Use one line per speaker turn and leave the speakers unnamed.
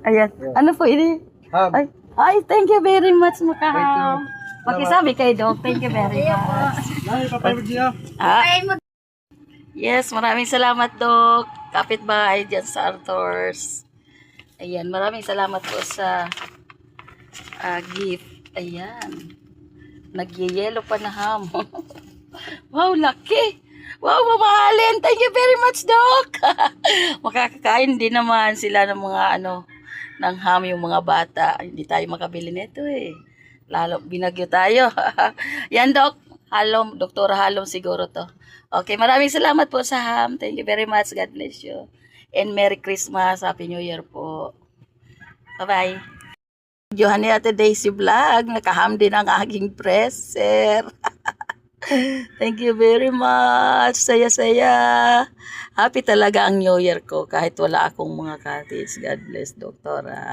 Ayan. Ano po ini?
Ham.
Ay, thank you very much,
Thank
Makaham.
you.
Pakisabi kay Doc. Thank you very much.
Nay, papayag niya.
Yes, maraming salamat, Doc. Kapitbahay dyan sa Arthur's. Ayan, maraming salamat po sa gift. Ayan. Nagyayelo pa na ham. Wow, laki. Wow, mamahalin. Thank you very much, Doc. Makakakain din naman sila ng mga ng ham yung mga bata. Hindi tayo makabili nito eh. Lalo, binagyo tayo. Yan, Doc. Halom, Doktora Halom siguro to. Okay, maraming salamat po sa ham. Thank you very much. God bless you. And Merry Christmas. Happy New Year po. Bye-bye. Johan ni Ate Daisy Vlog. Nakaham din ang aking presser. Thank you very much. Saya-saya. Happy talaga ang New Year ko kahit wala akong mga cottage. God bless, Doktora.